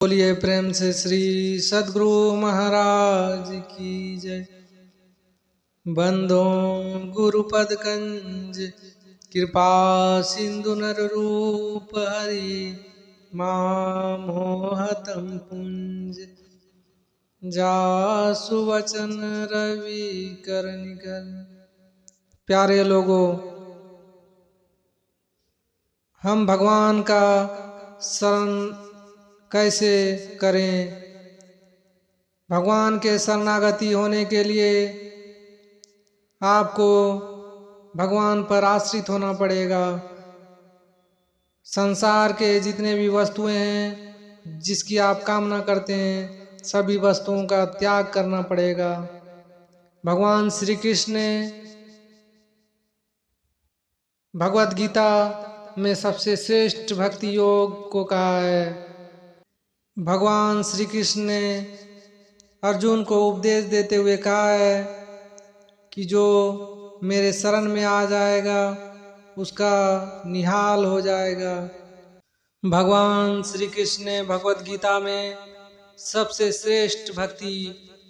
बोलिए प्रेम से श्री सद्गुरु महाराज की जय। बंदो गुरुपद कंज कृपा सिंधु नर रूप हरि मोहतम पुंज। जासु वचन रवि कर निकर। प्यारे लोगों, हम भगवान का शरण कैसे करें? भगवान के शरणागति होने के लिए आपको भगवान पर आश्रित होना पड़ेगा। संसार के जितने भी वस्तुएं हैं जिसकी आप कामना करते हैं, सभी वस्तुओं का त्याग करना पड़ेगा। भगवान श्री कृष्ण ने भगवत गीता में सबसे श्रेष्ठ भक्ति योग को कहा है। भगवान श्री कृष्ण ने अर्जुन को उपदेश देते हुए कहा है कि जो मेरे शरण में आ जाएगा उसका निहाल हो जाएगा। भगवान श्री कृष्ण ने भगवत गीता में सबसे श्रेष्ठ भक्ति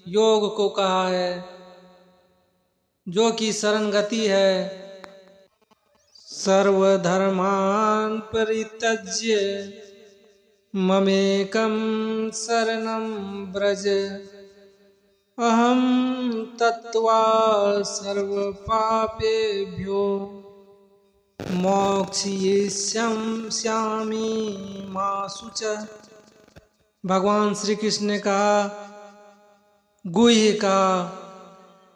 योग को कहा है, जो कि शरण गति है। सर्वधर्मान परित्यज्य ममेकं शरणं व्रज अहं तत्वा सर्वपापेभ्यो मोक्षयिष्यामि मा शुचः। भगवान श्री कृष्ण ने कहा, गुह्य कहा,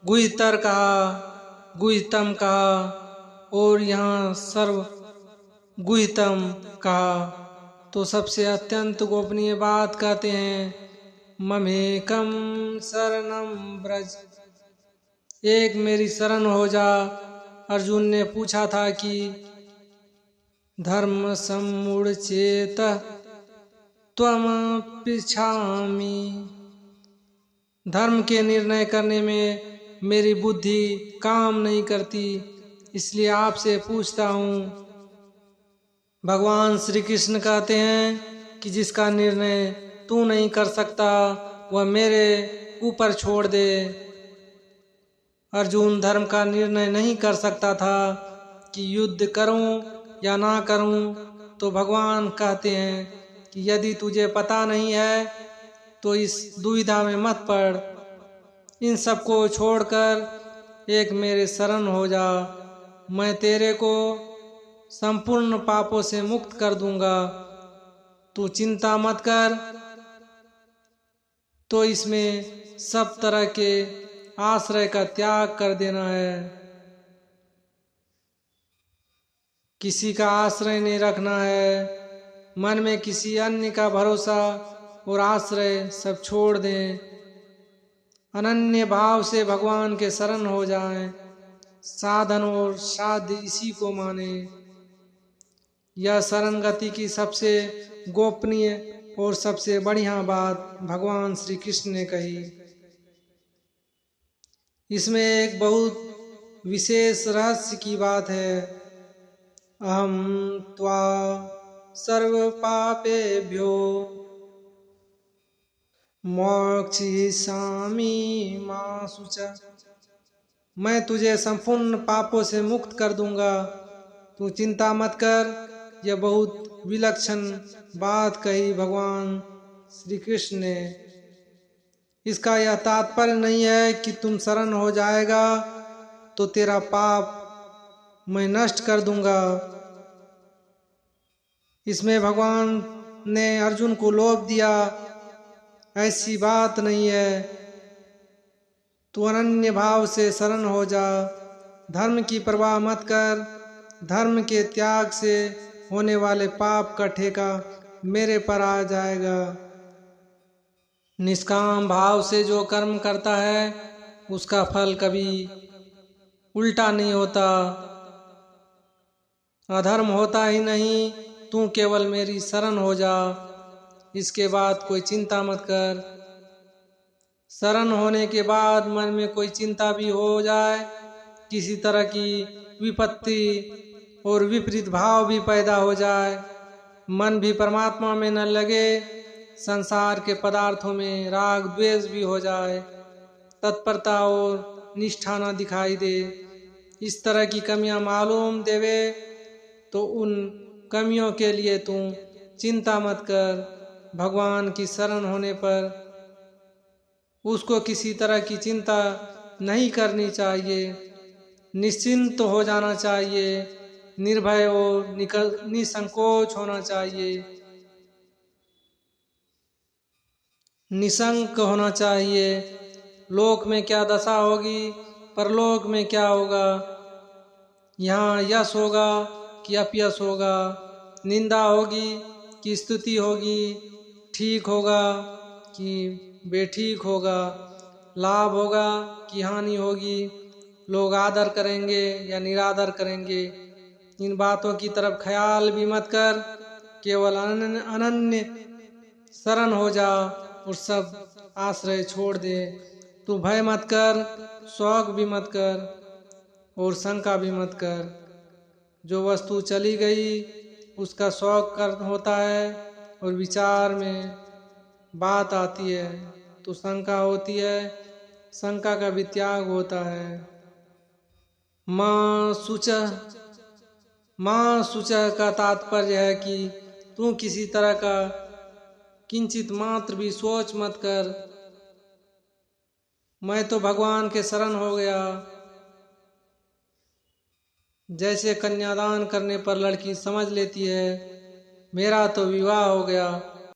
गुह्यतर कहा, गुह्यतम कहा और यहाँ सर्व गुह्यतम कहा। तो सबसे अत्यंत गोपनीय बात कहते हैं, ममेकम शरणम व्रज, एक मेरी शरण हो जा। अर्जुन ने पूछा था कि धर्म सम्मूढ़चेत त्वम पृच्छामि, धर्म के निर्णय करने में मेरी बुद्धि काम नहीं करती, इसलिए आपसे पूछता हूँ। भगवान श्री कृष्ण कहते हैं कि जिसका निर्णय तू नहीं कर सकता वह मेरे ऊपर छोड़ दे। अर्जुन धर्म का निर्णय नहीं कर सकता था कि युद्ध करूं या ना करूं, तो भगवान कहते हैं कि यदि तुझे पता नहीं है तो इस दुविधा में मत पड़, इन सबको छोड़कर एक मेरे शरण हो जा, मैं तेरे को संपूर्ण पापों से मुक्त कर दूंगा। तू चिंता मत कर। तो इसमें सब तरह के आश्रय का त्याग कर देना है, किसी का आश्रय नहीं रखना है। मन में किसी अन्य का भरोसा और आश्रय सब छोड़ दें। अनन्य भाव से भगवान के शरण हो जाएं। साधन और साध्य इसी को माने। यह शरण गति की सबसे गोपनीय और सबसे बढ़िया बात भगवान श्री कृष्ण ने कही। इसमें एक बहुत विशेष रहस्य की बात है। अहम त्वा सर्व पापेभ्यो मोक्षयिष्यामि मा शुचः, मैं तुझे संपूर्ण पापों से मुक्त कर दूंगा, तू चिंता मत कर। यह बहुत विलक्षण बात कही भगवान श्री कृष्ण ने। इसका यह तात्पर्य नहीं है कि तुम शरण हो जाएगा तो तेरा पाप मैं नष्ट कर दूंगा। इसमें भगवान ने अर्जुन को लोभ दिया, ऐसी बात नहीं है। तू अनन्य भाव से शरण हो जा, धर्म की परवाह मत कर। धर्म के त्याग से होने वाले पाप का ठेका मेरे पर आ जाएगा। निष्काम भाव से जो कर्म करता है उसका फल कभी उल्टा नहीं होता, अधर्म होता ही नहीं। तू केवल मेरी शरण हो जा, इसके बाद कोई चिंता मत कर। शरण होने के बाद मन में कोई चिंता भी हो जाए, किसी तरह की विपत्ति और विपरीत भाव भी पैदा हो जाए, मन भी परमात्मा में न लगे संसार के पदार्थों में राग द्वेष भी हो जाए, तत्परता और निष्ठा न दिखाई दे, इस तरह की कमियां मालूम देवे तो उन कमियों के लिए तू चिंता मत कर। भगवान की शरण होने पर उसको किसी तरह की चिंता नहीं करनी चाहिए, निश्चिंत हो जाना चाहिए, निर्भय और निसंकोच होना चाहिए, निशंक होना चाहिए। लोक में क्या दशा होगी, परलोक में क्या होगा, यहाँ यश होगा कि अपयश होगा, निंदा होगी कि स्तुति होगी, ठीक होगा कि बेठीक होगा, लाभ होगा कि हानि होगी, लोग आदर करेंगे या निरादर करेंगे, इन बातों की तरफ ख्याल भी मत कर। केवल अनन्य शरण हो जा और सब आश्रय छोड़ दे। तू भय मत कर, शौक भी मत कर और शंका भी मत कर। जो वस्तु चली गई उसका शौक कर होता है और विचार में बात आती है तो शंका होती है, शंका का भी त्याग होता है। माँ शुचः का तात्पर्य है कि तू किसी तरह का किंचित मात्र भी सोच मत कर, मैं तो भगवान के शरण हो गया। जैसे कन्यादान करने पर लड़की समझ लेती है मेरा तो विवाह हो गया,